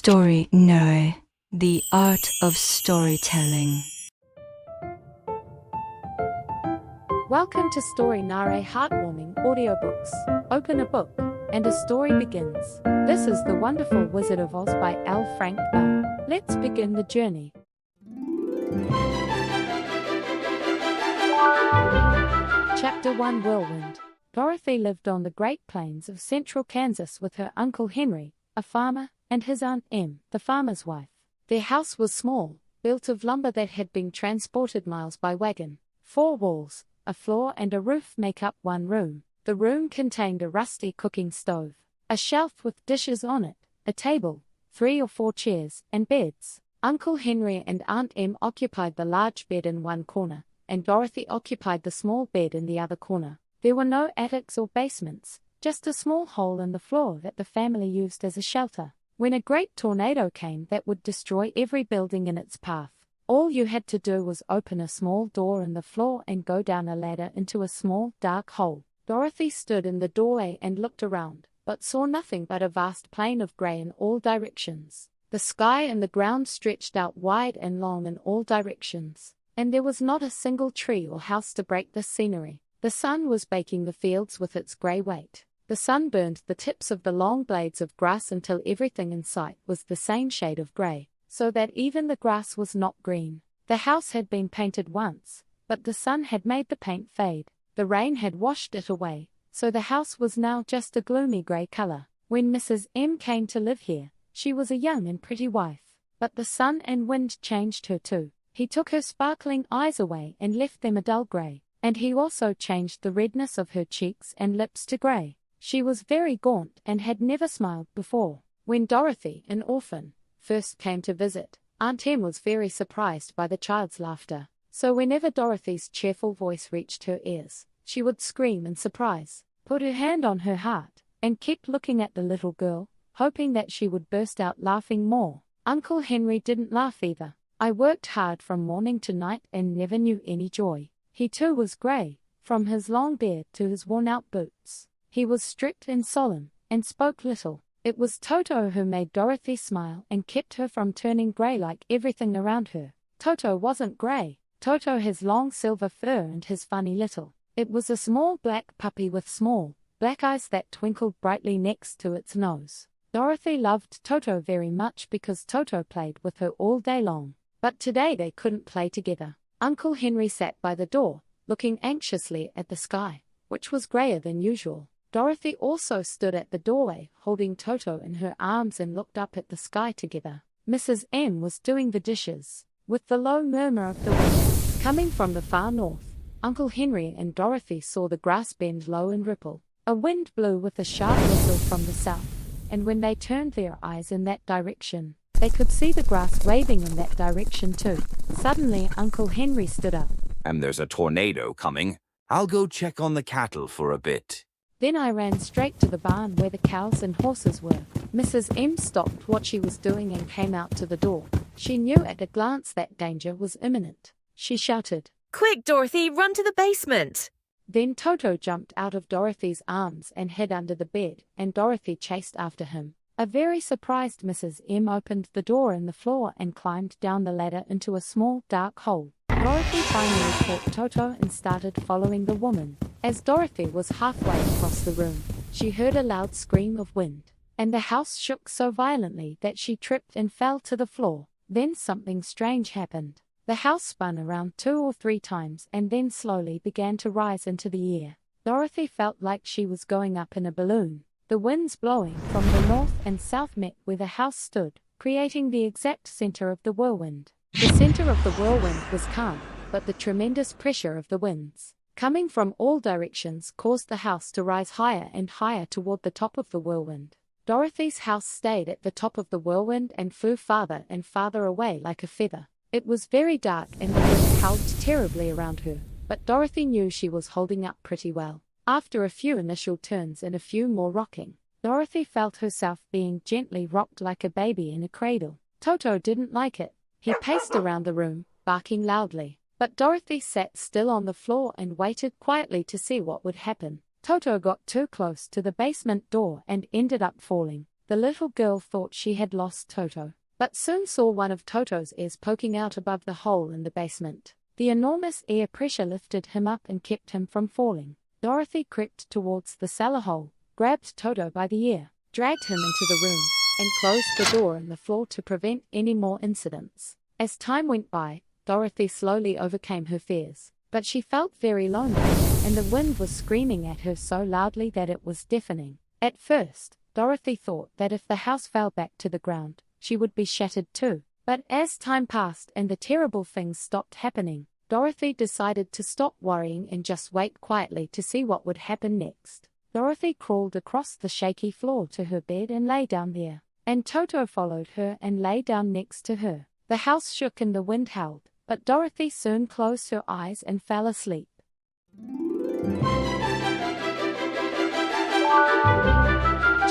Story Narae, the art of storytelling. Welcome to Story Narae Heartwarming Audiobooks. Open a book, and a story begins. This is The Wonderful Wizard of Oz by L. Frank Baum. Let's begin the journey. Chapter 1 Whirlwind. Dorothy lived on the Great Plains of central Kansas with her Uncle Henry, a farmer, and his Aunt Em, the farmer's wife. Their house was small, built of lumber that had been transported miles by wagon. 4 walls, a floor and a roof make up one room. The room contained a rusty cooking stove, a shelf with dishes on it, a table, 3 or 4 chairs, and beds. Uncle Henry and Aunt Em occupied the large bed in one corner, and Dorothy occupied the small bed in the other corner. There were no attics or basements, just a small hole in the floor that the family used as a shelter. When a great tornado came that would destroy every building in its path, all you had to do was open a small door in the floor and go down a ladder into a small, dark hole. Dorothy stood in the doorway and looked around, but saw nothing but a vast plain of grey in all directions. The sky and the ground stretched out wide and long in all directions, and there was not a single tree or house to break the scenery. The sun was baking the fields with its grey weight. The sun burned the tips of the long blades of grass until everything in sight was the same shade of grey, so that even the grass was not green. The house had been painted once, but the sun had made the paint fade. The rain had washed it away, so the house was now just a gloomy grey colour. When Mrs. M came to live here, she was a young and pretty wife, but the sun and wind changed her too. He took her sparkling eyes away and left them a dull grey, and he also changed the redness of her cheeks and lips to grey. She was very gaunt and had never smiled before. When Dorothy, an orphan, first came to visit, Aunt Em was very surprised by the child's laughter. So whenever Dorothy's cheerful voice reached her ears, she would scream in surprise, put her hand on her heart, and keep looking at the little girl, hoping that she would burst out laughing more. Uncle Henry didn't laugh either. I worked hard from morning to night and never knew any joy. He too was grey, from his long beard to his worn-out boots. He was strict and solemn, and spoke little. It was Toto who made Dorothy smile and kept her from turning grey like everything around her. Toto wasn't grey. Toto has long silver fur and his funny little. It was a small black puppy with small, black eyes that twinkled brightly next to its nose. Dorothy loved Toto very much because Toto played with her all day long. But today they couldn't play together. Uncle Henry sat by the door, looking anxiously at the sky, which was greyer than usual. Dorothy also stood at the doorway, holding Toto in her arms, and looked up at the sky together. Mrs. M was doing the dishes. With the low murmur of the wind coming from the far north, Uncle Henry and Dorothy saw the grass bend low and ripple. A wind blew with a sharp whistle from the south, and when they turned their eyes in that direction, they could see the grass waving in that direction too. Suddenly Uncle Henry stood up. And there's a tornado coming. I'll go check on the cattle for a bit. Then I ran straight to the barn where the cows and horses were. Mrs. M stopped what she was doing and came out to the door. She knew at a glance that danger was imminent. She shouted, "Quick, Dorothy, run to the basement!" Then Toto jumped out of Dorothy's arms and hid under the bed, and Dorothy chased after him. A very surprised Mrs. M opened the door in the floor and climbed down the ladder into a small dark hole. Dorothy finally caught Toto and started following the woman. As Dorothy was halfway across the room, she heard a loud scream of wind, and the house shook so violently that she tripped and fell to the floor. Then something strange happened. The house spun around 2 or 3 times and then slowly began to rise into the air. Dorothy felt like she was going up in a balloon. The winds blowing from the north and south met where the house stood, creating the exact center of the whirlwind. The center of the whirlwind was calm, but the tremendous pressure of the winds, coming from all directions, caused the house to rise higher and higher toward the top of the whirlwind. Dorothy's house stayed at the top of the whirlwind and flew farther and farther away like a feather. It was very dark and the wind howled terribly around her, but Dorothy knew she was holding up pretty well. After a few initial turns and a few more rocking, Dorothy felt herself being gently rocked like a baby in a cradle. Toto didn't like it. He paced around the room, barking loudly. But Dorothy sat still on the floor and waited quietly to see what would happen. Toto got too close to the basement door and ended up falling. The little girl thought she had lost Toto, but soon saw one of Toto's ears poking out above the hole in the basement. The enormous air pressure lifted him up and kept him from falling. Dorothy crept towards the cellar hole, grabbed Toto by the ear, dragged him into the room, and closed the door in the floor to prevent any more incidents. As time went by, Dorothy slowly overcame her fears, but she felt very lonely, and the wind was screaming at her so loudly that it was deafening. At first, Dorothy thought that if the house fell back to the ground, she would be shattered too. But as time passed and the terrible things stopped happening, Dorothy decided to stop worrying and just wait quietly to see what would happen next. Dorothy crawled across the shaky floor to her bed and lay down there, and Toto followed her and lay down next to her. The house shook and the wind howled, but Dorothy soon closed her eyes and fell asleep.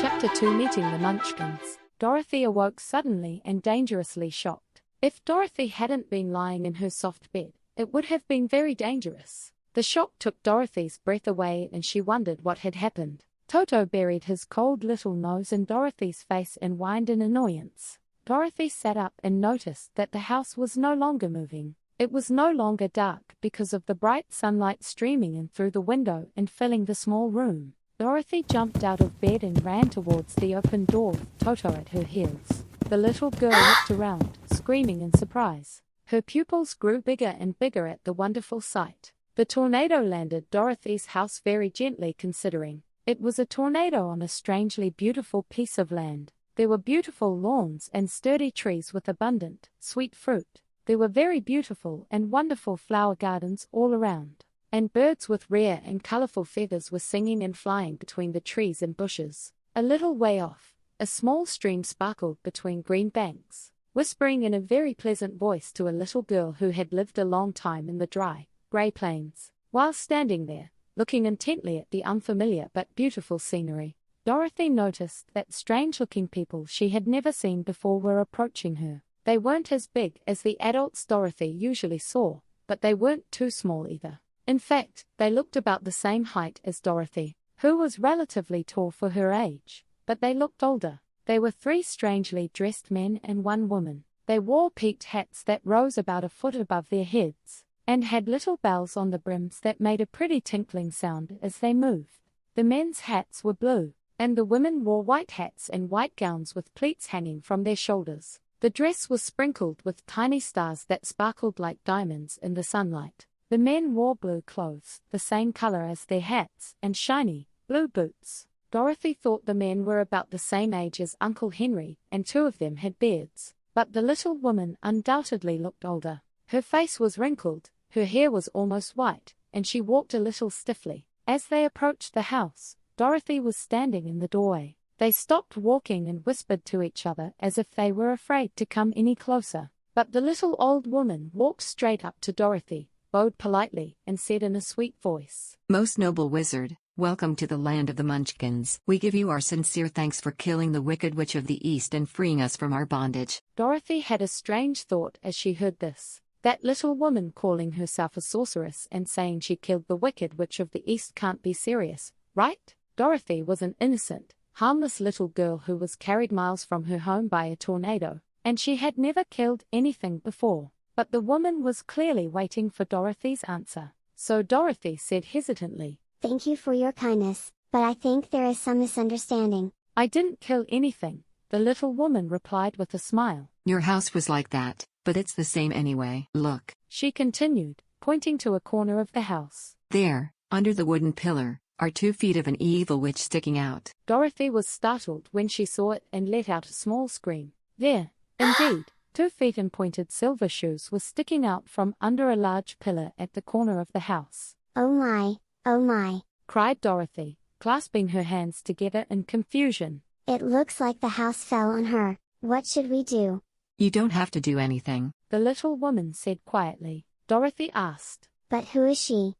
Chapter 2: Meeting the Munchkins. Dorothy awoke suddenly and dangerously shocked. If Dorothy hadn't been lying in her soft bed, it would have been very dangerous. The shock took Dorothy's breath away and she wondered what had happened. Toto buried his cold little nose in Dorothy's face and whined in annoyance. Dorothy sat up and noticed that the house was no longer moving. It was no longer dark because of the bright sunlight streaming in through the window and filling the small room. Dorothy jumped out of bed and ran towards the open door with Toto at her heels. The little girl looked around, screaming in surprise. Her pupils grew bigger and bigger at the wonderful sight. The tornado landed Dorothy's house very gently, considering it was a tornado on a strangely beautiful piece of land. There were beautiful lawns and sturdy trees with abundant, sweet fruit. There were very beautiful and wonderful flower gardens all around, and birds with rare and colorful feathers were singing and flying between the trees and bushes. A little way off, a small stream sparkled between green banks, whispering in a very pleasant voice to a little girl who had lived a long time in the dry, grey plains. While standing there, looking intently at the unfamiliar but beautiful scenery, Dorothy noticed that strange-looking people she had never seen before were approaching her. They weren't as big as the adults Dorothy usually saw, but they weren't too small either. In fact, they looked about the same height as Dorothy, who was relatively tall for her age, but they looked older. They were 3 strangely dressed men and 1 woman. They wore peaked hats that rose about a foot above their heads, and had little bells on the brims that made a pretty tinkling sound as they moved. The men's hats were blue, and the women wore white hats and white gowns with pleats hanging from their shoulders. The dress was sprinkled with tiny stars that sparkled like diamonds in the sunlight. The men wore blue clothes, the same color as their hats, and shiny, blue boots. Dorothy thought the men were about the same age as Uncle Henry, and 2 of them had beards. But the little woman undoubtedly looked older. Her face was wrinkled, her hair was almost white, and she walked a little stiffly. As they approached the house, Dorothy was standing in the doorway. They stopped walking and whispered to each other as if they were afraid to come any closer. But the little old woman walked straight up to Dorothy, bowed politely, and said in a sweet voice, "Most noble wizard, welcome to the land of the Munchkins. We give you our sincere thanks for killing the Wicked Witch of the East and freeing us from our bondage." Dorothy had a strange thought as she heard this. That little woman calling herself a sorceress and saying she killed the Wicked Witch of the East can't be serious, right? Dorothy was an innocent, harmless little girl who was carried miles from her home by a tornado, and she had never killed anything before. But the woman was clearly waiting for Dorothy's answer. So Dorothy said hesitantly, "Thank you for your kindness, but I think there is some misunderstanding." "I didn't kill anything," the little woman replied with a smile. "Your house was like that, but it's the same anyway. Look," she continued, pointing to a corner of the house. "There, under the wooden pillar, are 2 feet of an evil witch sticking out." Dorothy was startled when she saw it and let out a small scream. There, indeed, 2 feet and pointed silver shoes were sticking out from under a large pillar at the corner of the house. "Oh my," cried Dorothy, clasping her hands together in confusion. "It looks like the house fell on her. What should we do?" "You don't have to do anything," the little woman said quietly. Dorothy asked, "But who is she?"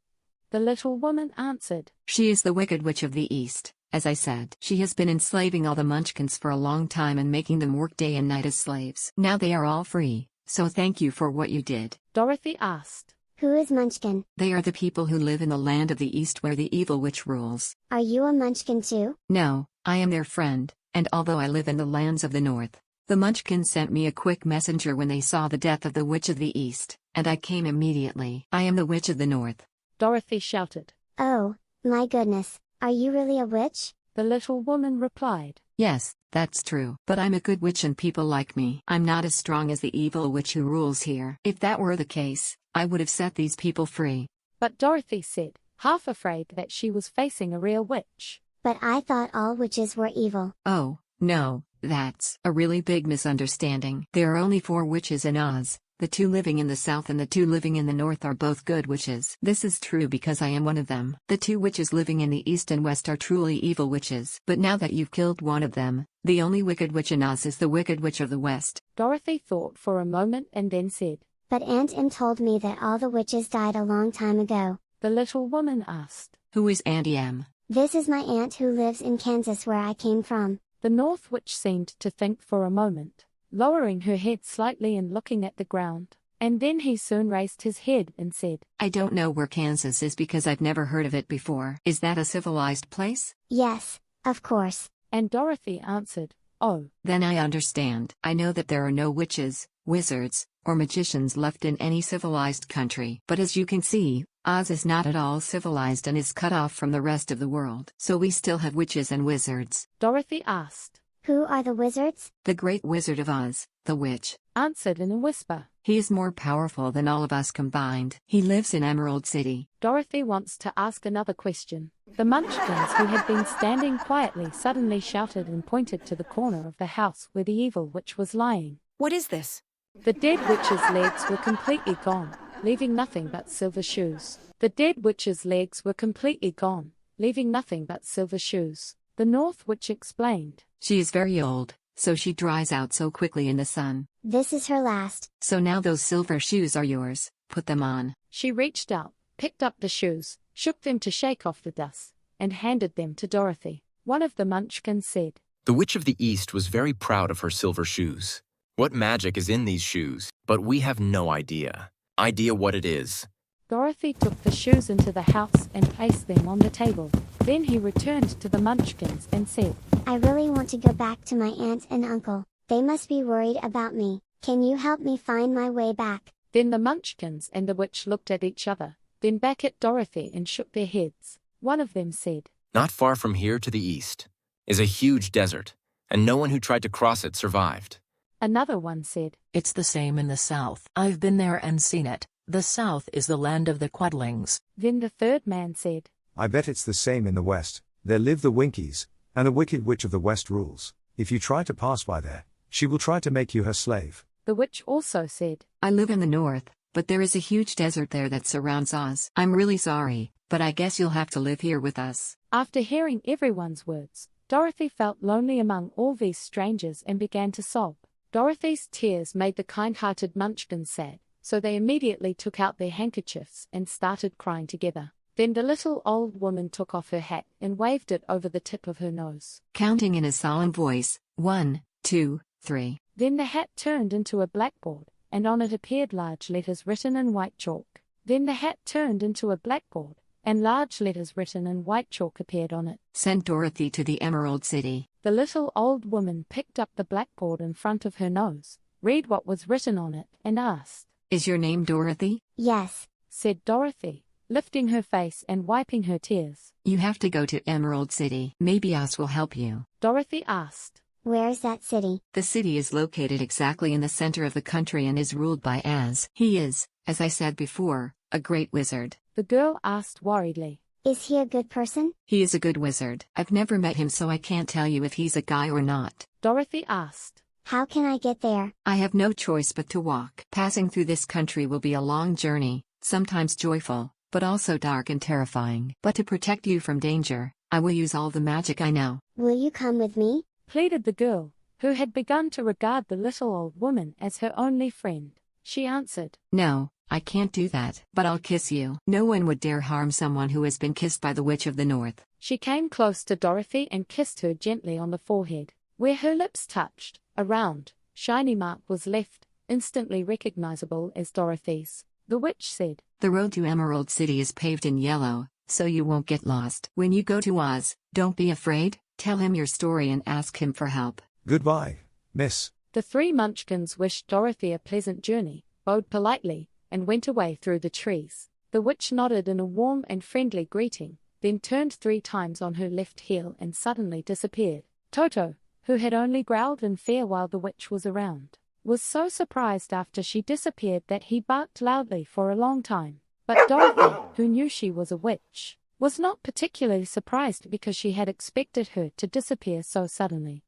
The little woman answered, "She is the Wicked Witch of the East. As I said, she has been enslaving all the Munchkins for a long time and making them work day and night as slaves. Now they are all free, so thank you for what you did." Dorothy asked, "Who is Munchkin?" "They are the people who live in the land of the East where the evil witch rules." "Are you a Munchkin too?" "No, I am their friend. And although I live in the lands of the north, the Munchkins sent me a quick messenger when they saw the death of the Witch of the East, and I came immediately. I am the Witch of the North. Dorothy shouted. Oh, my goodness, are you really a witch? The little woman replied. Yes, that's true. But I'm a good witch and people like me. I'm not as strong as the evil witch who rules here. If that were the case, I would have set these people free. But Dorothy said, half afraid that she was facing a real witch. But I thought all witches were evil. Oh, no, that's a really big misunderstanding. There are only 4 witches in Oz. The 2 living in the south and the 2 living in the north are both good witches. This is true because I am one of them. The 2 witches living in the east and west are truly evil witches. But now that you've killed one of them, the only wicked witch in Oz is the Wicked Witch of the West. Dorothy thought for a moment and then said, But Aunt Em told me that all the witches died a long time ago. The little woman asked. Who is Auntie Em? This is my aunt who lives in Kansas where I came from. The North Witch seemed to think for a moment, lowering her head slightly and looking at the ground. And then he soon raised his head and said, I don't know where Kansas is because I've never heard of it before. Is that a civilized place? Yes, of course. And Dorothy answered, Oh. Then I understand. I know that there are no witches, wizards, or magicians left in any civilized country. But as you can see, Oz is not at all civilized and is cut off from the rest of the world. So we still have witches and wizards. Dorothy asked. Who are the wizards? The Great Wizard of Oz, the witch, answered in a whisper. He is more powerful than all of us combined. He lives in Emerald City. Dorothy wants to ask another question. The Munchkins, who had been standing quietly, suddenly shouted and pointed to the corner of the house where the evil witch was lying. What is this? The dead witch's legs were completely gone, leaving nothing but silver shoes. The dead witch's legs were completely gone, leaving nothing but silver shoes. The North Witch explained. She is very old, so she dries out so quickly in the sun. This is her last. So now those silver shoes are yours. Put them on. She reached out, picked up the shoes, shook them to shake off the dust, and handed them to Dorothy. One of the Munchkins said, The Witch of the East was very proud of her silver shoes. What magic is in these shoes? But we have no idea what it is. Dorothy took the shoes into the house and placed them on the table. Then he returned to the Munchkins and said, I really want to go back to my aunt and uncle. They must be worried about me. Can you help me find my way back? Then the Munchkins and the witch looked at each other, then back at Dorothy and shook their heads. One of them said, Not far from here to the east is a huge desert, and no one who tried to cross it survived. Another one said, It's the same in the south. I've been there and seen it. The south is the land of the Quadlings. Then the third man said, I bet it's the same in the west. There live the Winkies, and a wicked witch of the west rules. If you try to pass by there, she will try to make you her slave. The witch also said, I live in the north, but there is a huge desert there that surrounds Oz. I'm really sorry, but I guess you'll have to live here with us. After hearing everyone's words, Dorothy felt lonely among all these strangers and began to sob. Dorothy's tears made the kind-hearted Munchkins sad, so they immediately took out their handkerchiefs and started crying together. Then the little old woman took off her hat and waved it over the tip of her nose, counting in a solemn voice, 1, 2, 3. Then the hat turned into a blackboard, and on it appeared large letters written in white chalk. Then the hat turned into a blackboard, and large letters written in white chalk appeared on it. Sent Dorothy to the Emerald City. The little old woman picked up the blackboard in front of her nose, read what was written on it, and asked, Is your name Dorothy? Yes, said Dorothy, lifting her face and wiping her tears. You have to go to Emerald City. Maybe Oz will help you. Dorothy asked, where's that city? The city is located exactly in the center of the country and is ruled by Oz. He is, as I said before, a great wizard. The girl asked worriedly, Is he a good person? He is a good wizard. I've never met him, so I can't tell you if he's a guy or not. Dorothy asked, How can I get there? I have no choice but to walk. Passing through this country will be a long journey, sometimes joyful, but also dark and terrifying. But to protect you from danger, I will use all the magic I know. Will you come with me? Pleaded the girl, who had begun to regard the little old woman as her only friend. She answered, No, I can't do that, but I'll kiss you. No one would dare harm someone who has been kissed by the Witch of the North. She came close to Dorothy and kissed her gently on the forehead. Where her lips touched, a round, shiny mark was left, instantly recognizable as Dorothy's. The witch said, The road to Emerald City is paved in yellow, so you won't get lost. When you go to Oz, don't be afraid. Tell him your story and ask him for help. Goodbye, miss. The three Munchkins wished Dorothy a pleasant journey, bowed politely, and went away through the trees. The witch nodded in a warm and friendly greeting, then turned 3 times on her left heel and suddenly disappeared. Toto, who had only growled in fear while the witch was around, was so surprised after she disappeared that he barked loudly for a long time. But Dorothy, who knew she was a witch, was not particularly surprised because she had expected her to disappear so suddenly.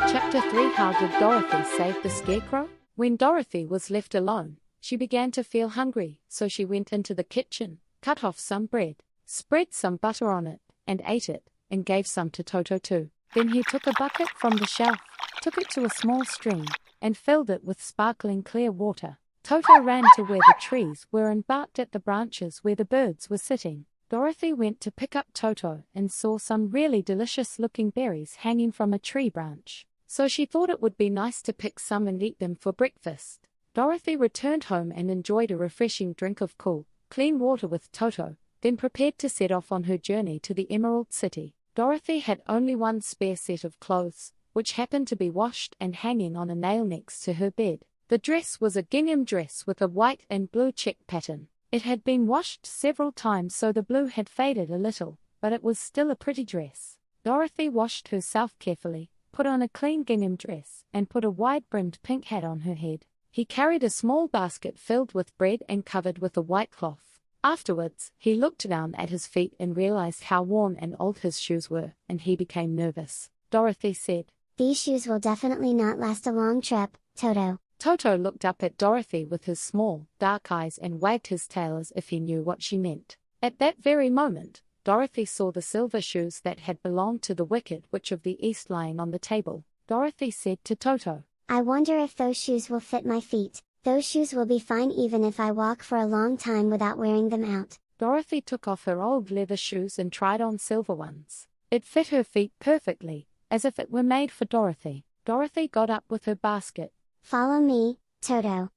Chapter 3: How did Dorothy save the Scarecrow? When Dorothy was left alone, she began to feel hungry, so she went into the kitchen, cut off some bread, spread some butter on it, and ate it, and gave some to Toto too. Then he took a bucket from the shelf, took it to a small stream, and filled it with sparkling clear water. Toto ran to where the trees were and barked at the branches where the birds were sitting. Dorothy went to pick up Toto and saw some really delicious-looking berries hanging from a tree branch, so she thought it would be nice to pick some and eat them for breakfast. Dorothy returned home and enjoyed a refreshing drink of cool, clean water with Toto, then prepared to set off on her journey to the Emerald City. Dorothy had only one spare set of clothes, which happened to be washed and hanging on a nail next to her bed. The dress was a gingham dress with a white and blue check pattern. It had been washed several times, so the blue had faded a little, but it was still a pretty dress. Dorothy washed herself carefully, put on a clean gingham dress, and put a wide-brimmed pink hat on her head. He carried a small basket filled with bread and covered with a white cloth. Afterwards, he looked down at his feet and realized how worn and old his shoes were, and he became nervous. Dorothy said, "These shoes will definitely not last a long trip, Toto." Toto looked up at Dorothy with his small, dark eyes and wagged his tail as if he knew what she meant. At that very moment, Dorothy saw the silver shoes that had belonged to the Wicked Witch of the East lying on the table. Dorothy said to Toto, "I wonder if those shoes will fit my feet. Those shoes will be fine even if I walk for a long time without wearing them out." Dorothy took off her old leather shoes and tried on silver ones. It fit her feet perfectly, as if it were made for Dorothy. Dorothy got up with her basket. "Follow me, Toto.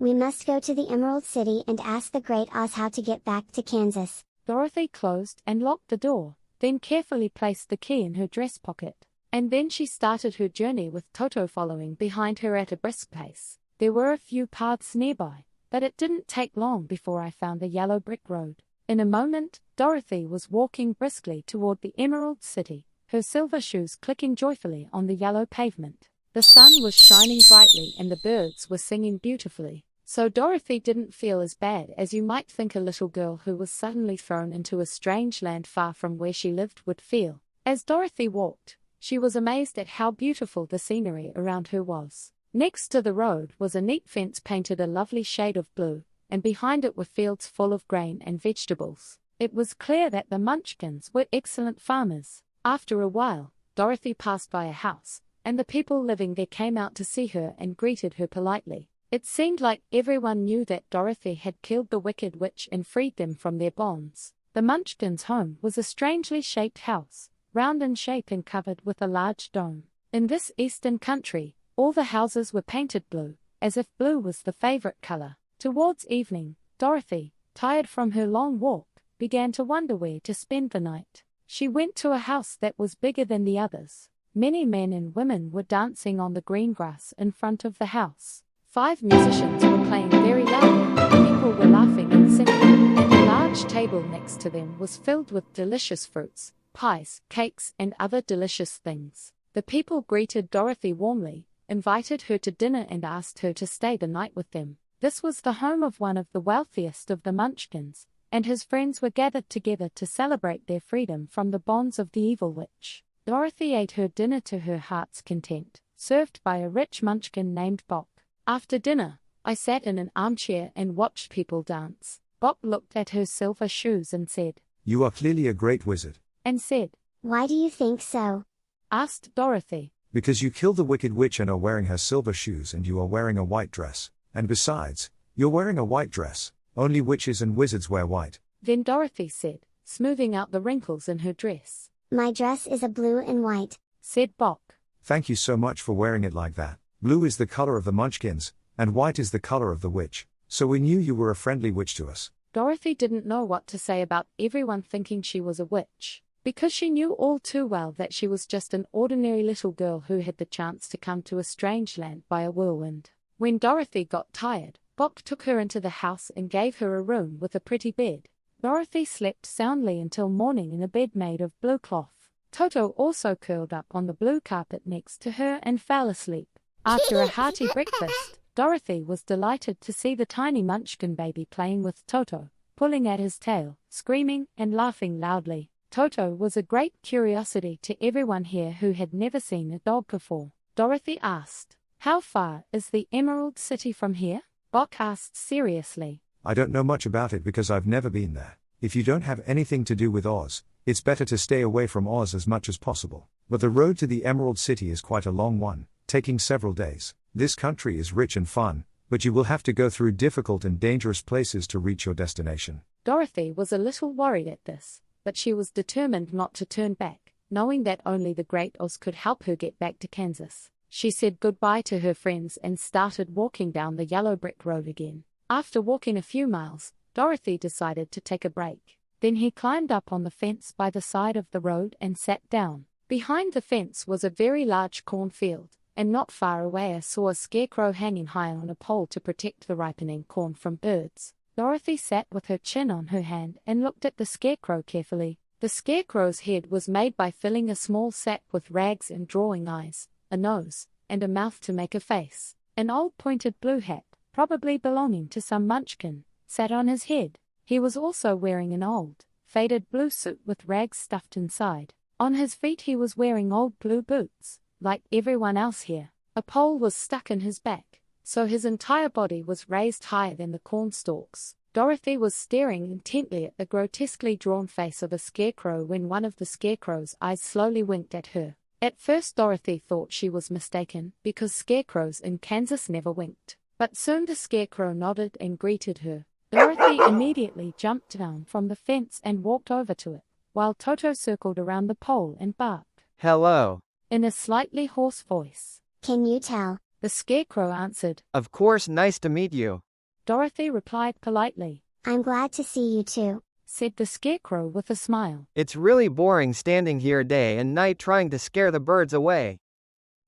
We must go to the Emerald City and ask the Great Oz how to get back to Kansas." Dorothy closed and locked the door, then carefully placed the key in her dress pocket. And then she started her journey with Toto following behind her at a brisk pace. There were a few paths nearby, but it didn't take long before I found a yellow brick road. In a moment, Dorothy was walking briskly toward the Emerald City, her silver shoes clicking joyfully on the yellow pavement. The sun was shining brightly and the birds were singing beautifully, so Dorothy didn't feel as bad as you might think a little girl who was suddenly thrown into a strange land far from where she lived would feel. As Dorothy walked, she was amazed at how beautiful the scenery around her was. Next to the road was a neat fence painted a lovely shade of blue, and behind it were fields full of grain and vegetables. It was clear that the Munchkins were excellent farmers. After a while, Dorothy passed by a house, and the people living there came out to see her and greeted her politely. It seemed like everyone knew that Dorothy had killed the Wicked Witch and freed them from their bonds. The Munchkins' home was a strangely shaped house, round in shape and covered with a large dome. In this eastern country, all the houses were painted blue, as if blue was the favorite color. Towards evening, Dorothy, tired from her long walk, began to wonder where to spend the night. She went to a house that was bigger than the others. Many men and women were dancing on the green grass in front of the house. 5 musicians were playing very loudly, people were laughing and singing, and a large table next to them was filled with delicious fruits, pies, cakes, and other delicious things. The people greeted Dorothy warmly, invited her to dinner and asked her to stay the night with them. This was the home of one of the wealthiest of the Munchkins, and his friends were gathered together to celebrate their freedom from the bonds of the evil witch. Dorothy ate her dinner to her heart's content, served by a rich Munchkin named Bok. After dinner, I sat in an armchair and watched people dance. Bok looked at her silver shoes and said, "You are clearly a great wizard." And said, "Why do you think so?" asked Dorothy. "Because you killed the Wicked Witch and are wearing her silver shoes and you are wearing a white dress. And besides, you're wearing a white dress. Only witches and wizards wear white." Then Dorothy said, smoothing out the wrinkles in her dress. "My dress is a blue and white," said Bok. "Thank you so much for wearing it like that. Blue is the color of the Munchkins, and white is the color of the witch, so we knew you were a friendly witch to us." Dorothy didn't know what to say about everyone thinking she was a witch, because she knew all too well that she was just an ordinary little girl who had the chance to come to a strange land by a whirlwind. When Dorothy got tired, Bok took her into the house and gave her a room with a pretty bed. Dorothy slept soundly until morning in a bed made of blue cloth. Toto also curled up on the blue carpet next to her and fell asleep. After a hearty breakfast, Dorothy was delighted to see the tiny Munchkin baby playing with Toto, pulling at his tail, screaming and laughing loudly. Toto was a great curiosity to everyone here who had never seen a dog before. Dorothy asked, "How far is the Emerald City from here?" Bok asked seriously. I don't know much about it because I've never been there. If you don't have anything to do with Oz, it's better to stay away from Oz as much as possible. But the road to the Emerald City is quite a long one, taking several days. This country is rich and fun, but you will have to go through difficult and dangerous places to reach your destination. Dorothy was a little worried at this, but she was determined not to turn back, knowing that only the Great Oz could help her get back to Kansas. She said goodbye to her friends and started walking down the yellow brick road again. After walking a few miles, Dorothy decided to take a break. Then he climbed up on the fence by the side of the road and sat down. Behind the fence was a very large cornfield, and not far away I saw a scarecrow hanging high on a pole to protect the ripening corn from birds. Dorothy sat with her chin on her hand and looked at the scarecrow carefully. The scarecrow's head was made by filling a small sack with rags and drawing eyes, a nose, and a mouth to make a face. An old pointed blue hat, probably belonging to some munchkin, sat on his head. He was also wearing an old, faded blue suit with rags stuffed inside. On his feet he was wearing old blue boots, like everyone else here. A pole was stuck in his back, so his entire body was raised higher than the corn stalks. Dorothy was staring intently at the grotesquely drawn face of a scarecrow when one of the scarecrow's eyes slowly winked at her. At first Dorothy thought she was mistaken, because scarecrows in Kansas never winked. But soon the scarecrow nodded and greeted her. Dorothy immediately jumped down from the fence and walked over to it, while Toto circled around the pole and barked, "Hello." in a slightly hoarse voice. Can you tell? The scarecrow answered. "Of course, nice to meet you." Dorothy replied politely. I'm glad to see you too. Said the scarecrow with a smile. "It's really boring standing here day and night trying to scare the birds away."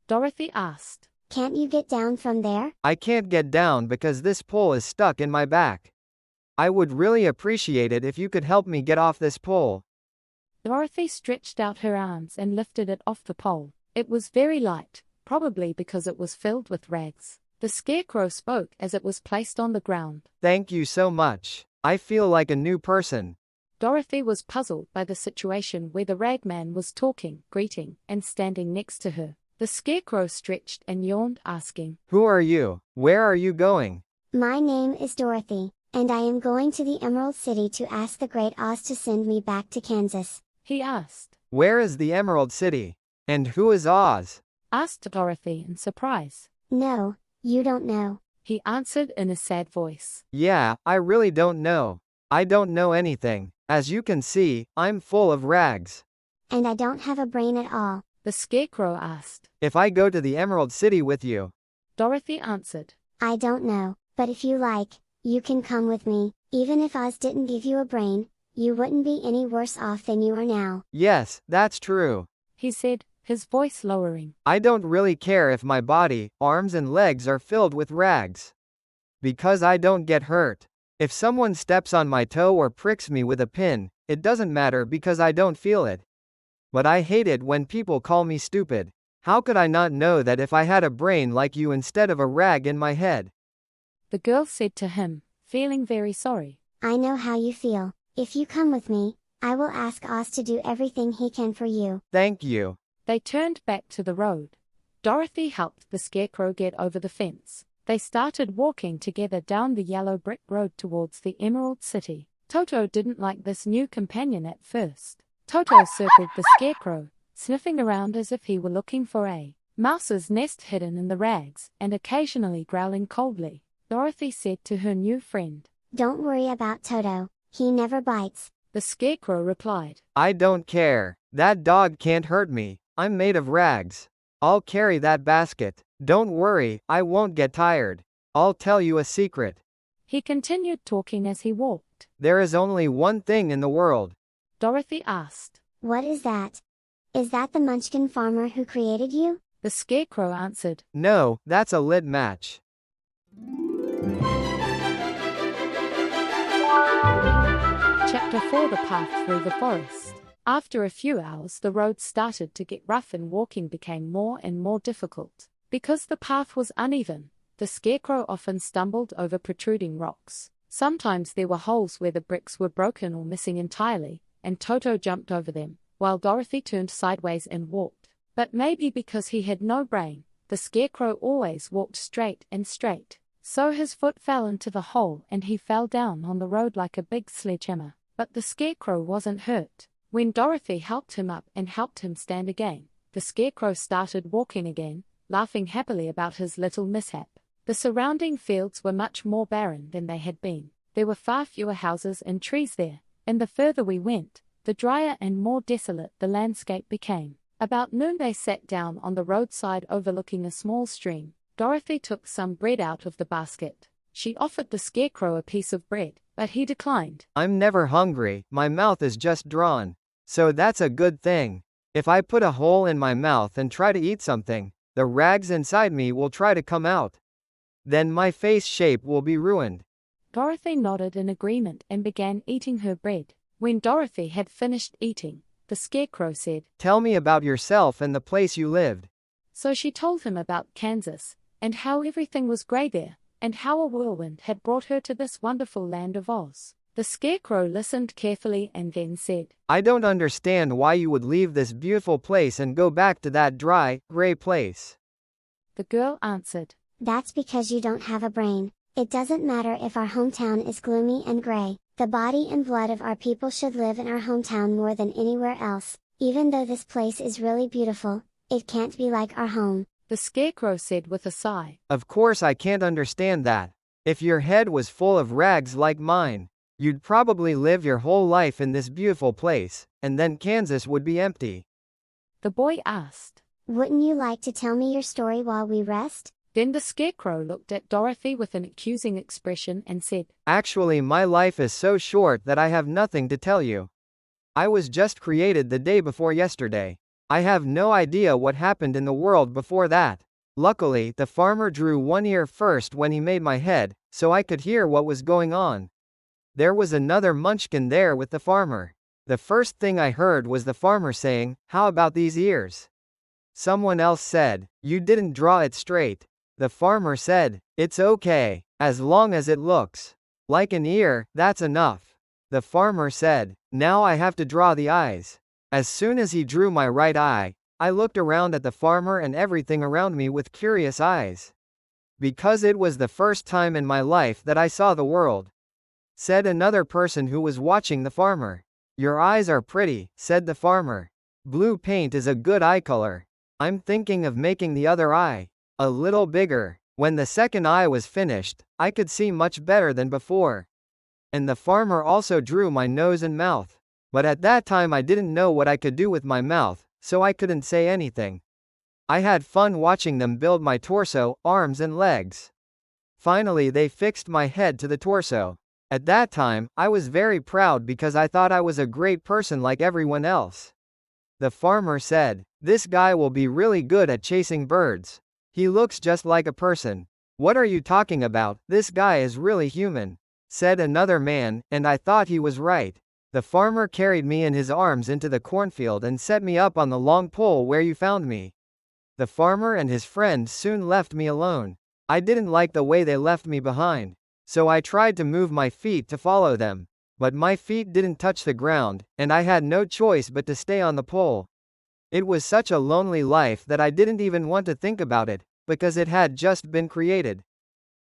Dorothy asked. Can't you get down from there? "I can't get down because this pole is stuck in my back. I would really appreciate it if you could help me get off this pole." Dorothy stretched out her arms and lifted it off the pole. It was very light, probably because it was filled with rags. The scarecrow spoke as it was placed on the ground. "Thank you so much. I feel like a new person." Dorothy was puzzled by the situation where the ragman was talking, greeting, and standing next to her. The scarecrow stretched and yawned, asking, "Who are you? Where are you going?" My name is Dorothy, and I am going to the Emerald City to ask the Great Oz to send me back to Kansas. He asked. "Where is the Emerald City? And who is Oz?" Asked Dorothy in surprise. No, you don't know. He answered in a sad voice. "Yeah, I really don't know. I don't know anything. As you can see, I'm full of rags." And I don't have a brain at all. The scarecrow asked. "If I go to the Emerald City with you?" Dorothy answered. I don't know, but if you like, you can come with me. Even if Oz didn't give you a brain, you wouldn't be any worse off than you are now. "Yes, that's true," he said, his voice lowering. "I don't really care if my body, arms and legs are filled with rags. Because I don't get hurt. If someone steps on my toe or pricks me with a pin, it doesn't matter because I don't feel it. But I hate it when people call me stupid. How could I not know that if I had a brain like you instead of a rag in my head?" The girl said to him, feeling very sorry. I know how you feel. If you come with me, I will ask Oz to do everything he can for you. "Thank you." They turned back to the road. Dorothy helped the scarecrow get over the fence. They started walking together down the yellow brick road towards the Emerald City. Toto didn't like this new companion at first. Toto circled the scarecrow, sniffing around as if he were looking for a mouse's nest hidden in the rags, and occasionally growling coldly. Dorothy said to her new friend, Don't worry about Toto, he never bites. The scarecrow replied, "I don't care. That dog can't hurt me. I'm made of rags. I'll carry that basket. Don't worry, I won't get tired. I'll tell you a secret." He continued talking as he walked. correct. There is only one thing in the world. Dorothy asked. What is that? Is that the Munchkin farmer who created you? The Scarecrow answered. No, that's a lit match. Chapter 4: The Path Through the Forest. After a few hours, the road started to get rough and walking became more and more difficult. Because the path was uneven, the Scarecrow often stumbled over protruding rocks. Sometimes there were holes where the bricks were broken or missing entirely, and Toto jumped over them, while Dorothy turned sideways and walked. But maybe because he had no brain, the Scarecrow always walked straight and straight. So his foot fell into the hole and he fell down on the road like a big sledgehammer. But the Scarecrow wasn't hurt. When Dorothy helped him up and helped him stand again, the Scarecrow started walking again, laughing happily about his little mishap. The surrounding fields were much more barren than they had been. There were far fewer houses and trees there, and the further we went, the drier and more desolate the landscape became. About noon they sat down on the roadside overlooking a small stream. Dorothy took some bread out of the basket. She offered the Scarecrow a piece of bread, but he declined. I'm never hungry, my mouth is just drawn. So that's a good thing. If I put a hole in my mouth and try to eat something, the rags inside me will try to come out. Then my face shape will be ruined. Dorothy nodded in agreement and began eating her bread. When Dorothy had finished eating, the Scarecrow said, Tell me about yourself and the place you lived. So she told him about Kansas, and how everything was gray there, and how a whirlwind had brought her to this wonderful land of Oz. The Scarecrow listened carefully and then said, I don't understand why you would leave this beautiful place and go back to that dry, gray place. The girl answered, That's because you don't have a brain. It doesn't matter if our hometown is gloomy and gray. The body and blood of our people should live in our hometown more than anywhere else. Even though this place is really beautiful, it can't be like our home. The Scarecrow said with a sigh. Of course I can't understand that. If your head was full of rags like mine, you'd probably live your whole life in this beautiful place, and then Kansas would be empty. The boy asked, Wouldn't you like to tell me your story while we rest? Then the Scarecrow looked at Dorothy with an accusing expression and said, Actually, my life is so short that I have nothing to tell you. I was just created the day before yesterday. I have no idea what happened in the world before that. Luckily, the farmer drew one ear first when he made my head, so I could hear what was going on. There was another Munchkin there with the farmer. The first thing I heard was the farmer saying, How about these ears? Someone else said, You didn't draw it straight. The farmer said, It's okay, as long as it looks like an ear, that's enough. The farmer said, Now I have to draw the eyes. As soon as he drew my right eye, I looked around at the farmer and everything around me with curious eyes. Because it was the first time in my life that I saw the world. Said another person who was watching the farmer. Your eyes are pretty, said the farmer. Blue paint is a good eye color. I'm thinking of making the other eye a little bigger. When the second eye was finished, I could see much better than before. And the farmer also drew my nose and mouth. But at that time I didn't know what I could do with my mouth, so I couldn't say anything. I had fun watching them build my torso, arms and legs. Finally they fixed my head to the torso. At that time, I was very proud because I thought I was a great person like everyone else. The farmer said, This guy will be really good at chasing birds. He looks just like a person. What are you talking about? This guy is really human, said another man, and I thought he was right. The farmer carried me in his arms into the cornfield and set me up on the long pole where you found me. The farmer and his friend soon left me alone. I didn't like the way they left me behind, so I tried to move my feet to follow them. But my feet didn't touch the ground, and I had no choice but to stay on the pole. It was such a lonely life that I didn't even want to think about it, because it had just been created.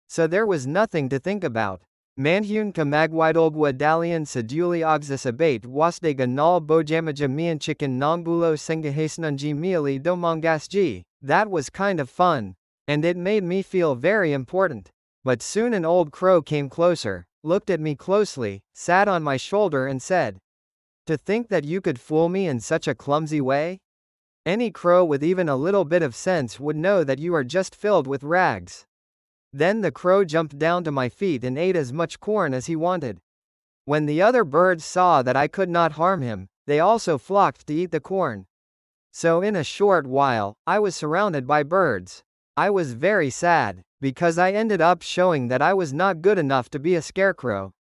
So there was nothing to think about. Manhun kamagwidolgwa dalian seduli ogzis abate wasde ganal bojamaja mian chicken nongbulo sengahesnunji miali domongasji. That was kind of fun. And it made me feel very important. But soon an old crow came closer, looked at me closely, sat on my shoulder and said, To think that you could fool me in such a clumsy way? Any crow with even a little bit of sense would know that you are just filled with rags. Then the crow jumped down to my feet and ate as much corn as he wanted. When the other birds saw that I could not harm him, they also flocked to eat the corn. So in a short while, I was surrounded by birds. I was very sad, because I ended up showing that I was not good enough to be a scarecrow.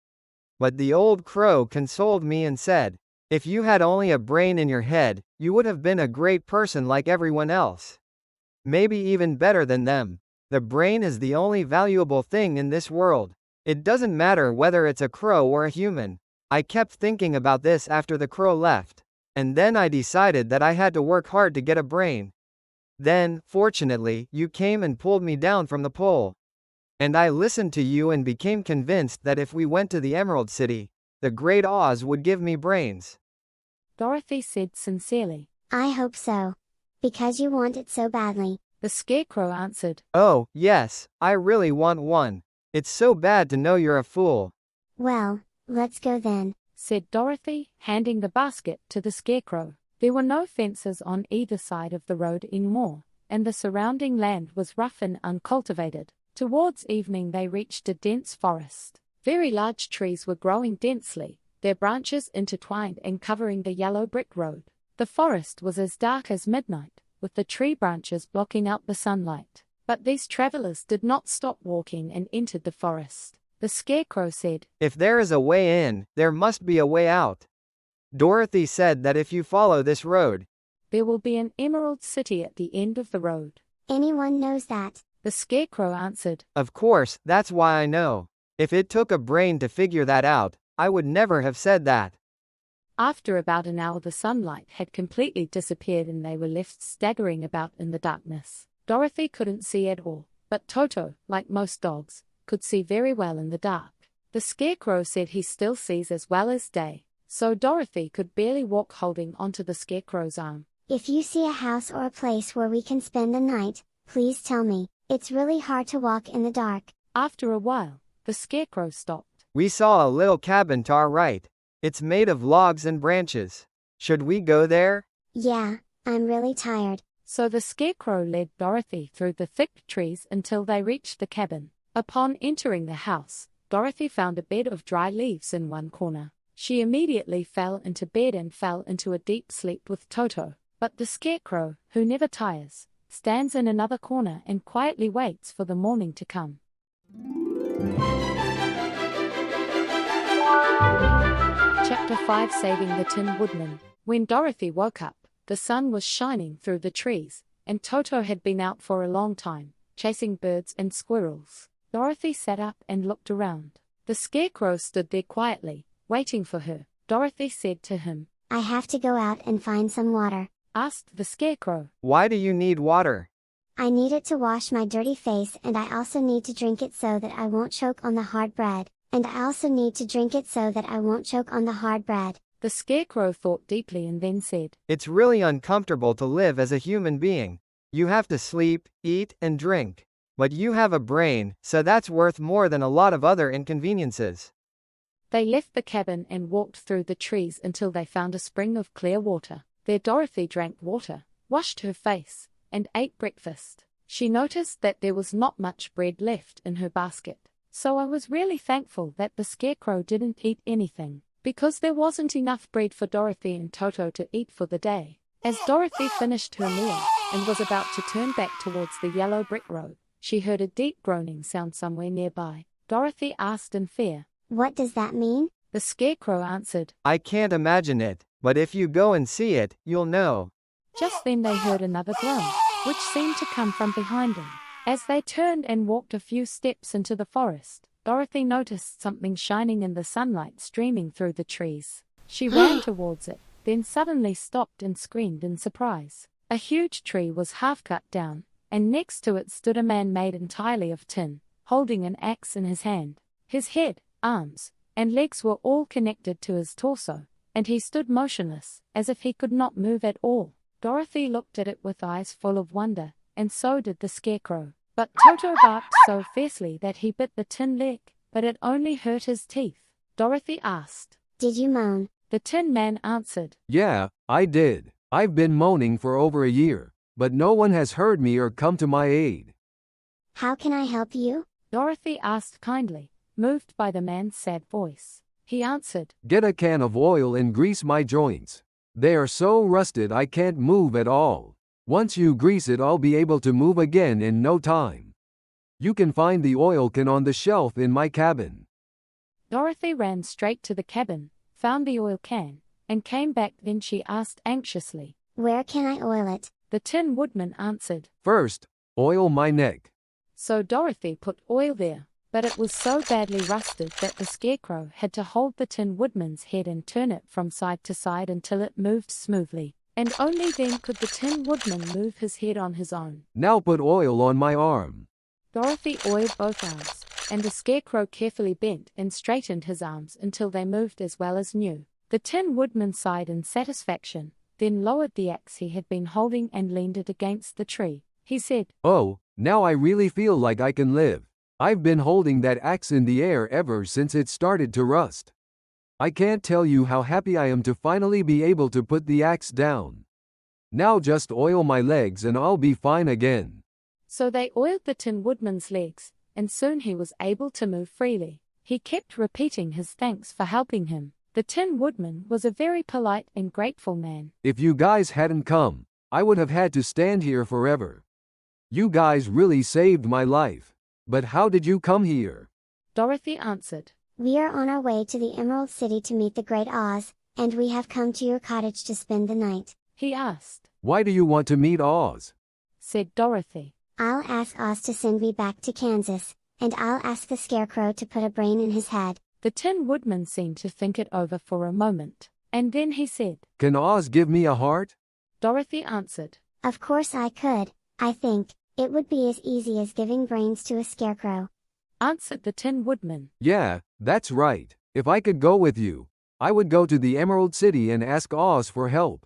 But the old crow consoled me and said, "If you had only a brain in your head, you would have been a great person like everyone else. Maybe even better than them. The brain is the only valuable thing in this world. It doesn't matter whether it's a crow or a human." I kept thinking about this after the crow left. And then I decided that I had to work hard to get a brain. Then, fortunately, you came and pulled me down from the pole. And I listened to you and became convinced that if we went to the Emerald City, the Great Oz would give me brains. Dorothy said sincerely. I hope so. Because you want it so badly. The Scarecrow answered. Oh, yes, I really want one. It's so bad to know you're a fool. Well, let's go then, said Dorothy, handing the basket to the Scarecrow. There were no fences on either side of the road anymore, and the surrounding land was rough and uncultivated. Towards evening they reached a dense forest. Very large trees were growing densely, their branches intertwined and covering the yellow brick road. The forest was as dark as midnight, with the tree branches blocking out the sunlight. But these travelers did not stop walking and entered the forest. The Scarecrow said, "If there is a way in, there must be a way out." Dorothy said that if you follow this road, there will be an Emerald City at the end of the road. Anyone knows that? The Scarecrow answered. Of course, that's why I know. If it took a brain to figure that out, I would never have said that. After about an hour the sunlight had completely disappeared and they were left staggering about in the darkness. Dorothy couldn't see at all, but Toto, like most dogs, could see very well in the dark. The Scarecrow said he still sees as well as day, so Dorothy could barely walk holding onto the Scarecrow's arm. If you see a house or a place where we can spend the night, please tell me. It's really hard to walk in the dark. After a while, the Scarecrow stopped. We saw a little cabin to our right. It's made of logs and branches. Should we go there? Yeah, I'm really tired. So the Scarecrow led Dorothy through the thick trees until they reached the cabin. Upon entering the house, Dorothy found a bed of dry leaves in one corner. She immediately fell into bed and fell into a deep sleep with Toto. But the Scarecrow, who never tires, stands in another corner and quietly waits for the morning to come. Chapter 5 Saving the Tin Woodman. When Dorothy woke up, the sun was shining through the trees, and Toto had been out for a long time, chasing birds and squirrels. Dorothy sat up and looked around. The Scarecrow stood there quietly, waiting for her. Dorothy said to him, I have to go out and find some water. Asked the Scarecrow. Why do you need water? I need it to wash my dirty face, and I also need to drink it so that I won't choke on the hard bread. And I also need to drink it so that I won't choke on the hard bread. The Scarecrow thought deeply and then said, It's really uncomfortable to live as a human being. You have to sleep, eat, and drink. But you have a brain, so that's worth more than a lot of other inconveniences. They left the cabin and walked through the trees until they found a spring of clear water. There Dorothy drank water, washed her face, and ate breakfast. She noticed that there was not much bread left in her basket. So I was really thankful that the Scarecrow didn't eat anything, because there wasn't enough bread for Dorothy and Toto to eat for the day. As Dorothy finished her meal, and was about to turn back towards the yellow brick road, she heard a deep groaning sound somewhere nearby. Dorothy asked in fear, What does that mean? The Scarecrow answered, I can't imagine it, but if you go and see it, you'll know. Just then they heard another groan, which seemed to come from behind them. As they turned and walked a few steps into the forest, Dorothy noticed something shining in the sunlight streaming through the trees. She ran towards it, then suddenly stopped and screamed in surprise. A huge tree was half cut down, and next to it stood a man made entirely of tin, holding an axe in his hand. His head, arms, and legs were all connected to his torso, and he stood motionless, as if he could not move at all. Dorothy looked at it with eyes full of wonder, and so did the Scarecrow. But Toto barked so fiercely that he bit the tin leg, but it only hurt his teeth. Dorothy asked, Did you moan? The Tin Man answered, Yeah, I did. I've been moaning for over a year, but no one has heard me or come to my aid. How can I help you? Dorothy asked kindly, moved by the man's sad voice. He answered. Get a can of oil and grease my joints. They are so rusted I can't move at all. Once you grease it, I'll be able to move again in no time. You can find the oil can on the shelf in my cabin. Dorothy ran straight to the cabin, found the oil can, and came back. Then she asked anxiously, Where can I oil it? The Tin Woodman answered. First, oil my neck. So Dorothy put oil there, but it was so badly rusted that the Scarecrow had to hold the Tin Woodman's head and turn it from side to side until it moved smoothly, and only then could the Tin Woodman move his head on his own. Now put oil on my arm. Dorothy oiled both arms, and the Scarecrow carefully bent and straightened his arms until they moved as well as new. The Tin Woodman sighed in satisfaction, then lowered the axe he had been holding and leaned it against the tree. He said, Oh, now I really feel like I can live. I've been holding that axe in the air ever since it started to rust. I can't tell you how happy I am to finally be able to put the axe down. Now just oil my legs and I'll be fine again. So they oiled the Tin Woodman's legs, and soon he was able to move freely. He kept repeating his thanks for helping him. The Tin Woodman was a very polite and grateful man. If you guys hadn't come, I would have had to stand here forever. You guys really saved my life. But how did you come here? Dorothy answered. We are on our way to the Emerald City to meet the Great Oz, and we have come to your cottage to spend the night. He asked. Why do you want to meet Oz? Said Dorothy. I'll ask Oz to send me back to Kansas, and I'll ask the Scarecrow to put a brain in his head. The Tin Woodman seemed to think it over for a moment, and then he said, Can Oz give me a heart? Dorothy answered. Of course I could. I think it would be as easy as giving brains to a scarecrow. Answered the Tin Woodman. Yeah, that's right. If I could go with you, I would go to the Emerald City and ask Oz for help.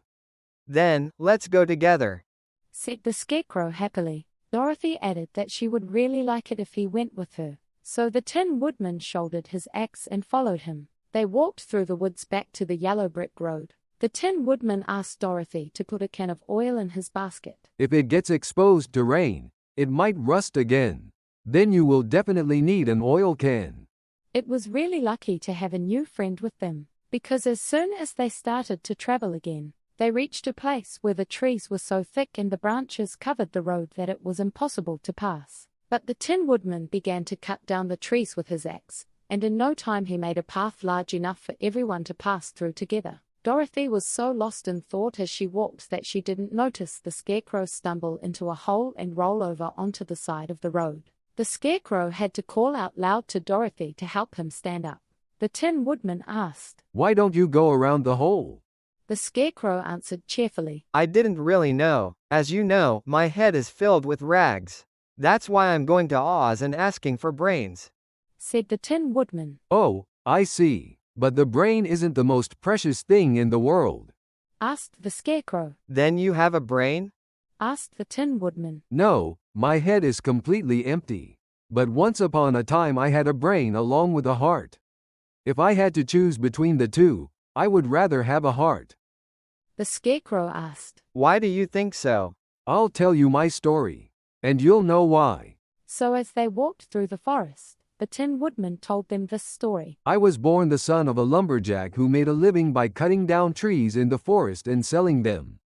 Then, let's go together, said the Scarecrow happily. Dorothy added that she would really like it if he went with her. So the Tin Woodman shouldered his axe and followed him. They walked through the woods back to the yellow brick road. The Tin Woodman asked Dorothy to put a can of oil in his basket. If it gets exposed to rain, it might rust again. Then you will definitely need an oil can. It was really lucky to have a new friend with them, because as soon as they started to travel again, they reached a place where the trees were so thick and the branches covered the road that it was impossible to pass. But the Tin Woodman began to cut down the trees with his axe, and in no time he made a path large enough for everyone to pass through together. Dorothy was so lost in thought as she walked that she didn't notice the Scarecrow stumble into a hole and roll over onto the side of the road. The Scarecrow had to call out loud to Dorothy to help him stand up. The Tin Woodman asked, Why don't you go around the hole? The Scarecrow answered cheerfully, I didn't really know. As you know, my head is filled with rags. That's why I'm going to Oz and asking for brains, said the Tin Woodman. Oh, I see. But the brain isn't the most precious thing in the world, asked the Scarecrow. Then you have a brain? Asked the Tin Woodman. No, my head is completely empty. But once upon a time I had a brain along with a heart. If I had to choose between the two, I would rather have a heart. The Scarecrow asked, Why do you think so? I'll tell you my story, and you'll know why. So as they walked through the forest, the Tin Woodman told them this story. I was born the son of a lumberjack who made a living by cutting down trees in the forest and selling them.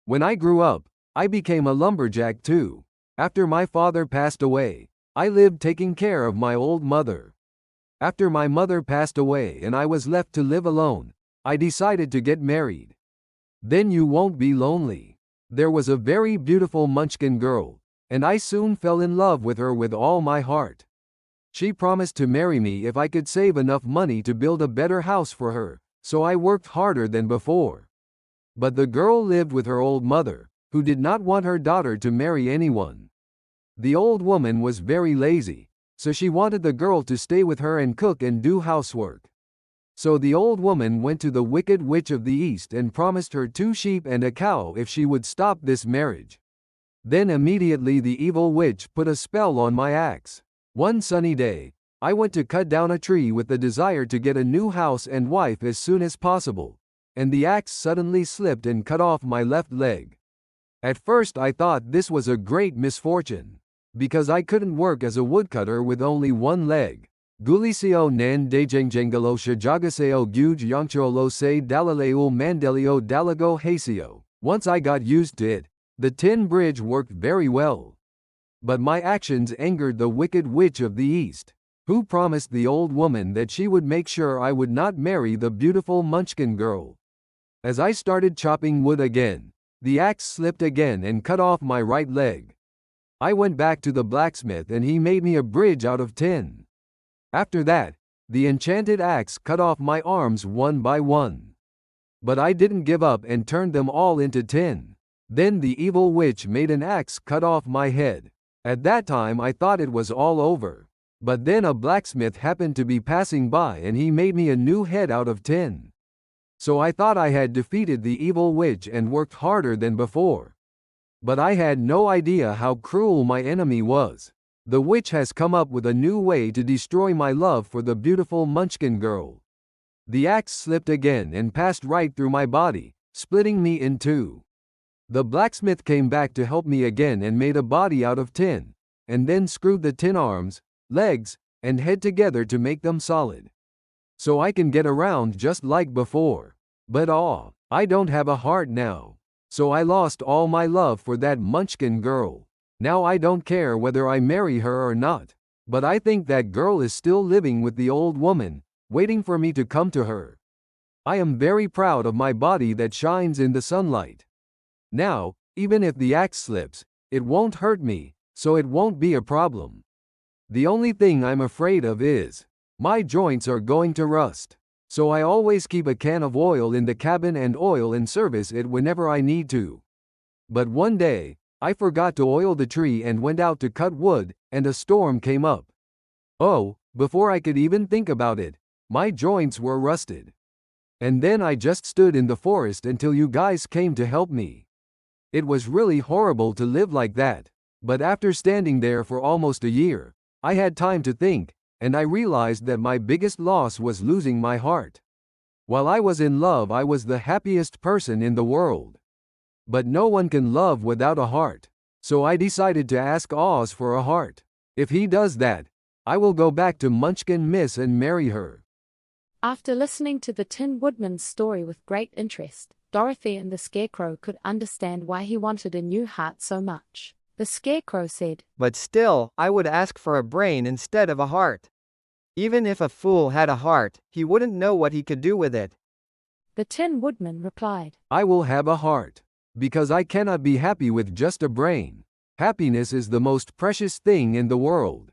When I grew up, I became a lumberjack too. After my father passed away, I lived taking care of my old mother. After my mother passed away and I was left to live alone, I decided to get married. Then you won't be lonely. There was a very beautiful Munchkin girl, and I soon fell in love with her with all my heart. She promised to marry me if I could save enough money to build a better house for her, so I worked harder than before. But the girl lived with her old mother, who did not want her daughter to marry anyone. The old woman was very lazy, so she wanted the girl to stay with her and cook and do housework. So the old woman went to the Wicked Witch of the East and promised her 2 sheep and a cow if she would stop this marriage. Then immediately the evil witch put a spell on my axe. One sunny day, I went to cut down a tree with the desire to get a new house and wife as soon as possible, and the axe suddenly slipped and cut off my left leg. At first I thought this was a great misfortune, because I couldn't work as a woodcutter with only one leg. Guliseo nan dejengjengalo shajagaseo guj yongcholo se dalaleul mandelio dalago haseo. Once I got used to it, the tin bridge worked very well. But my actions angered the wicked witch of the East, who promised the old woman that she would make sure I would not marry the beautiful Munchkin girl. As I started chopping wood again, the axe slipped again and cut off my right leg. I went back to the blacksmith and he made me a bridge out of tin. After that, the enchanted axe cut off my arms one by one. But I didn't give up and turned them all into tin. Then the evil witch made an axe cut off my head. At that time I thought it was all over. But then a blacksmith happened to be passing by and he made me a new head out of tin. So I thought I had defeated the evil witch and worked harder than before. But I had no idea how cruel my enemy was. The witch has come up with a new way to destroy my love for the beautiful Munchkin girl. The axe slipped again and passed right through my body, splitting me in two. The blacksmith came back to help me again and made a body out of tin, and then screwed the tin arms, legs, and head together to make them solid. So I can get around just like before. But I don't have a heart now. So I lost all my love for that Munchkin girl. Now I don't care whether I marry her or not. But I think that girl is still living with the old woman, waiting for me to come to her. I am very proud of my body that shines in the sunlight. Now, even if the axe slips, it won't hurt me, so it won't be a problem. The only thing I'm afraid of is my joints are going to rust. So I always keep a can of oil in the cabin and oil and service it whenever I need to. But one day, I forgot to oil the tree and went out to cut wood, and a storm came up. Oh, before I could even think about it, my joints were rusted. And then I just stood in the forest until you guys came to help me. It was really horrible to live like that, but after standing there for almost a year, I had time to think, and I realized that my biggest loss was losing my heart. While I was in love, I was the happiest person in the world. But no one can love without a heart, so I decided to ask Oz for a heart. If he does that, I will go back to Munchkin Miss and marry her. After listening to the Tin Woodman's story with great interest, Dorothy and the Scarecrow could understand why he wanted a new heart so much. The Scarecrow said, "But still, I would ask for a brain instead of a heart. Even if a fool had a heart, he wouldn't know what he could do with it." The Tin Woodman replied, "I will have a heart, because I cannot be happy with just a brain. Happiness is the most precious thing in the world."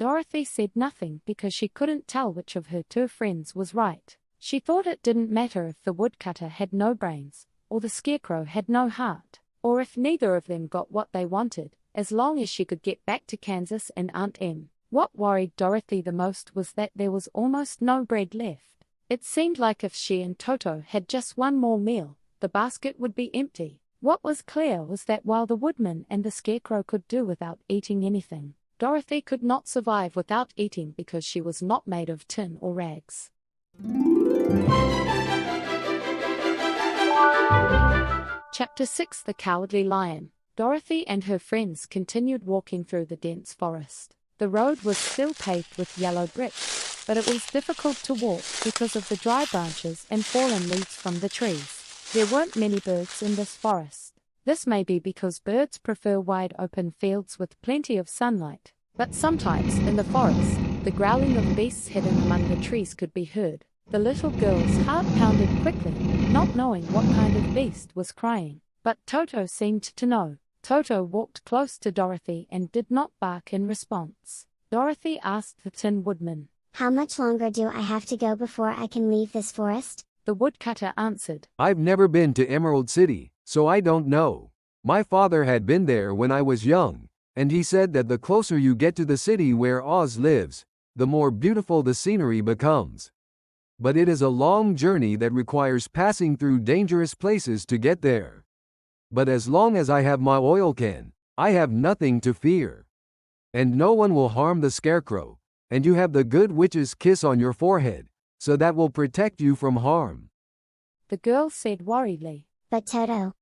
Dorothy said nothing because she couldn't tell which of her two friends was right. She thought it didn't matter if the woodcutter had no brains, or the Scarecrow had no heart, or if neither of them got what they wanted, as long as she could get back to Kansas and Aunt Em. What worried Dorothy the most was that there was almost no bread left. It seemed like if she and Toto had just one more meal, the basket would be empty. What was clear was that while the Woodman and the Scarecrow could do without eating anything, Dorothy could not survive without eating because she was not made of tin or rags. Chapter 6: The Cowardly Lion. Dorothy and her friends continued walking through the dense forest. The road was still paved with yellow bricks, but it was difficult to walk because of the dry branches and fallen leaves from the trees. There weren't many birds in this forest. This may be because birds prefer wide open fields with plenty of sunlight, but sometimes in the forest, the growling of beasts hidden among the trees could be heard. The little girl's heart pounded quickly, not knowing what kind of beast was crying, but Toto seemed to know. Toto walked close to Dorothy and did not bark in response. Dorothy asked the Tin Woodman, "How much longer do I have to go before I can leave this forest?" The woodcutter answered, "I've never been to Emerald City, so I don't know. My father had been there when I was young, and he said that the closer you get to the city where Oz lives, the more beautiful the scenery becomes. But it is a long journey that requires passing through dangerous places to get there. But as long as I have my oil can, I have nothing to fear. And no one will harm the Scarecrow, and you have the good witch's kiss on your forehead, so that will protect you from harm." The girl said worriedly. "But Toto,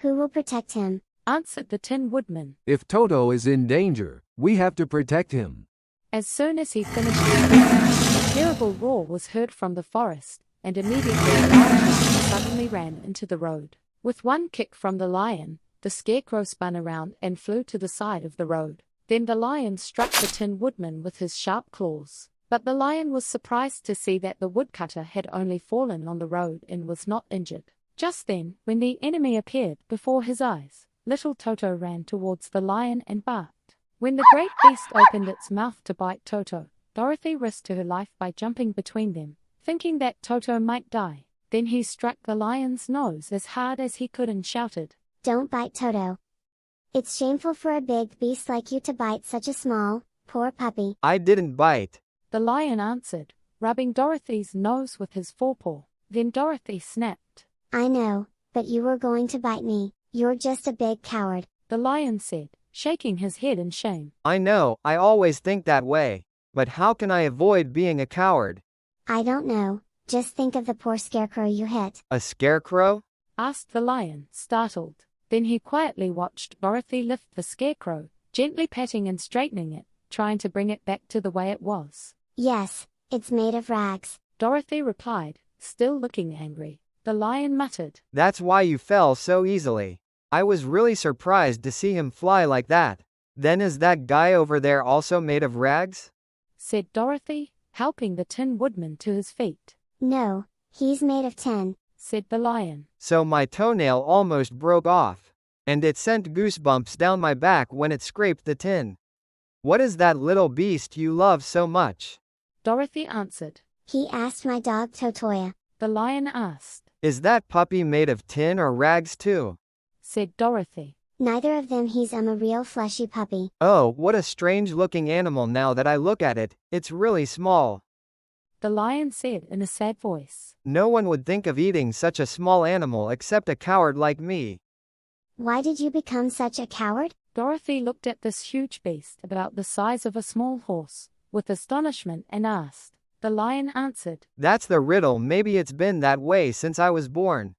who will protect him?" answered the Tin Woodman. "If Toto is in danger, we have to protect him." As soon as he finished speaking, a terrible roar was heard from the forest, and immediately a lion suddenly ran into the road. With one kick from the lion, the Scarecrow spun around and flew to the side of the road. Then the lion struck the Tin Woodman with his sharp claws. But the lion was surprised to see that the woodcutter had only fallen on the road and was not injured. Just then, when the enemy appeared before his eyes, little Toto ran towards the lion and barked. When the great beast opened its mouth to bite Toto, Dorothy risked her life by jumping between them, thinking that Toto might die. Then he struck the lion's nose as hard as he could and shouted, "Don't bite Toto. It's shameful for a big beast like you to bite such a small, poor puppy." I didn't bite. The lion answered, rubbing Dorothy's nose with his forepaw. Then Dorothy snapped, "I know, but you were going to bite me. You're just a big coward." The lion said, shaking his head in shame. I know, I always think that way. But how can I avoid being a coward? "I don't know, just think of the poor scarecrow you hit." A scarecrow? Asked the lion, startled. Then he quietly watched Dorothy lift the scarecrow, gently patting and straightening it, trying to bring it back to the way it was. "Yes, it's made of rags," Dorothy replied, still looking angry. The lion muttered, "That's why you fell so easily. I was really surprised to see him fly like that. Then is that guy over there also made of rags?" said Dorothy, helping the Tin Woodman to his feet. "No, he's made of tin," said the lion. So my toenail almost broke off. And it sent goosebumps down my back when it scraped the tin. What is that little beast you love so much? Dorothy answered. "He asked my dog Totoya." The lion asked, "Is that puppy made of tin or rags too?" said Dorothy. "Neither of them. He's a real fleshy puppy." Oh, what a strange looking animal. Now that I look at it, it's really small. The lion said in a sad voice. No one would think of eating such a small animal except a coward like me. "Why did you become such a coward?" Dorothy looked at this huge beast about the size of a small horse, with astonishment and asked. The lion answered, "That's the riddle. Maybe it's been that way since I was born.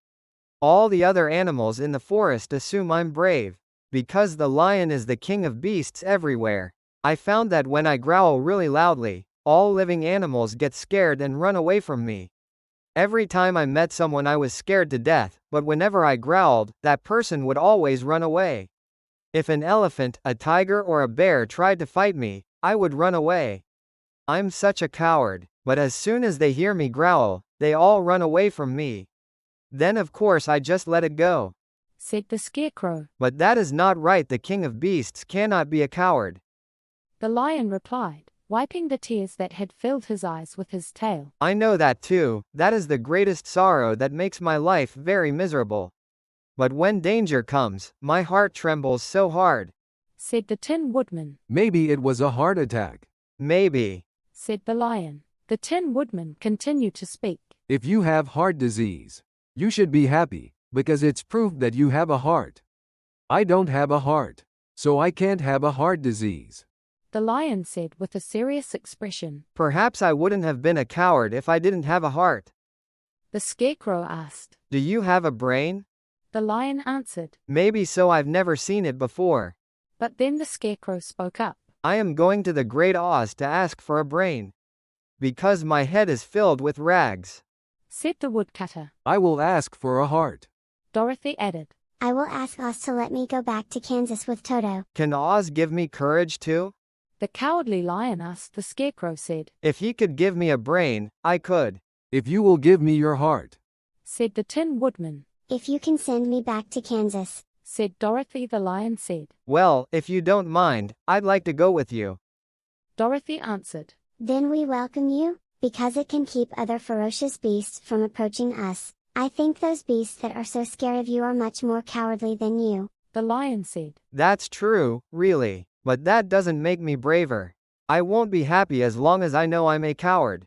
All the other animals in the forest assume I'm brave. Because the lion is the king of beasts everywhere. I found that when I growl really loudly, all living animals get scared and run away from me. Every time I met someone I was scared to death, but whenever I growled, that person would always run away. If an elephant, a tiger or a bear tried to fight me, I would run away. I'm such a coward, but as soon as they hear me growl, they all run away from me. Then of course I just let it go," said the Scarecrow. "But that is not right. The king of beasts cannot be a coward." The lion replied, wiping the tears that had filled his eyes with his tail. "I know that too. That is the greatest sorrow that makes my life very miserable. But when danger comes, my heart trembles so hard," said the Tin Woodman. Maybe it was a heart attack. "Maybe," said the lion. The Tin Woodman continued to speak. If you have heart disease, you should be happy, because it's proof that you have a heart. I don't have a heart, so I can't have a heart disease," the lion said with a serious expression. "Perhaps I wouldn't have been a coward if I didn't have a heart." The Scarecrow asked. "Do you have a brain?" The lion answered. "Maybe so. I've never seen it before." But then the Scarecrow spoke up. "I am going to the Great Oz to ask for a brain. Because my head is filled with rags," said the woodcutter. "I will ask for a heart." Dorothy added. "I will ask Oz to let me go back to Kansas with Toto." "Can Oz give me courage too?" The cowardly lion asked. The Scarecrow said. "If he could give me a brain, I could." "If you will give me your heart," said the Tin Woodman. "If you can send me back to Kansas," said Dorothy. The lion said. "Well, if you don't mind, I'd like to go with you." Dorothy answered. "Then we welcome you, because it can keep other ferocious beasts from approaching us. I think those beasts that are so scared of you are much more cowardly than you." The lion said. "That's true, really. But that doesn't make me braver. I won't be happy as long as I know I'm a coward."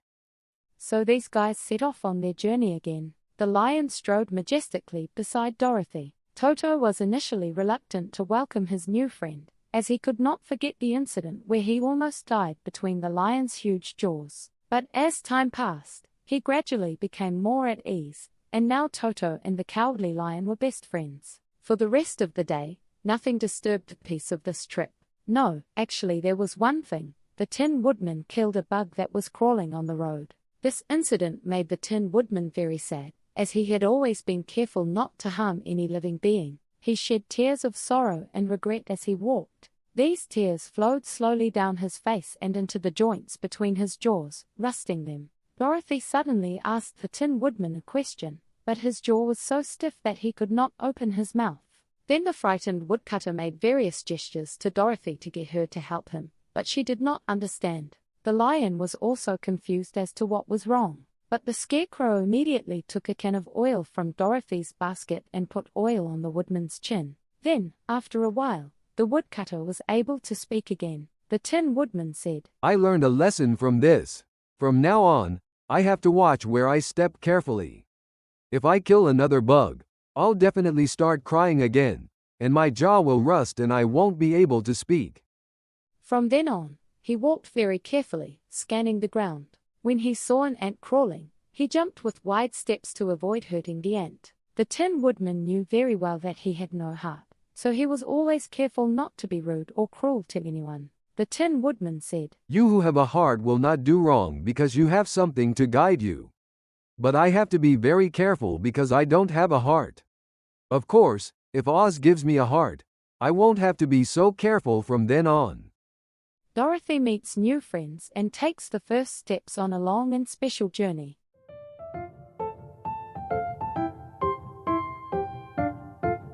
So these guys set off on their journey again. The lion strode majestically beside Dorothy. Toto was initially reluctant to welcome his new friend, as he could not forget the incident where he almost died between the lion's huge jaws. But as time passed, he gradually became more at ease, and now Toto and the cowardly lion were best friends. For the rest of the day, nothing disturbed the peace of this trip. No, actually there was one thing. the Tin Woodman killed a bug that was crawling on the road. This incident made the Tin Woodman very sad, as he had always been careful not to harm any living being. He shed tears of sorrow and regret as he walked. These tears flowed slowly down his face and into the joints between his jaws, rusting them. Dorothy suddenly asked the Tin Woodman a question, but his jaw was so stiff that he could not open his mouth. Then the frightened woodcutter made various gestures to Dorothy to get her to help him, but she did not understand. The lion was also confused as to what was wrong, but the Scarecrow immediately took a can of oil from Dorothy's basket and put oil on the woodman's chin. Then, after a while, the woodcutter was able to speak again. The Tin Woodman said, I learned a lesson from this. From now on, I have to watch where I step carefully. If I kill another bug, I'll definitely start crying again, and my jaw will rust and I won't be able to speak. From then on, he walked very carefully, scanning the ground. When he saw an ant crawling, he jumped with wide steps to avoid hurting the ant. The Tin Woodman knew very well that he had no heart, so he was always careful not to be rude or cruel to anyone. The Tin Woodman said, You who have a heart will not do wrong because you have something to guide you. But I have to be very careful because I don't have a heart. Of course, if Oz gives me a heart, I won't have to be so careful from then on. Dorothy meets new friends and takes the first steps on a long and special journey.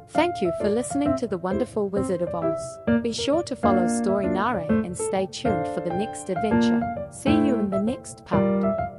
Thank you for listening to The Wonderful Wizard of Oz. Be sure to follow Story Narae and stay tuned for the next adventure. See you in the next part.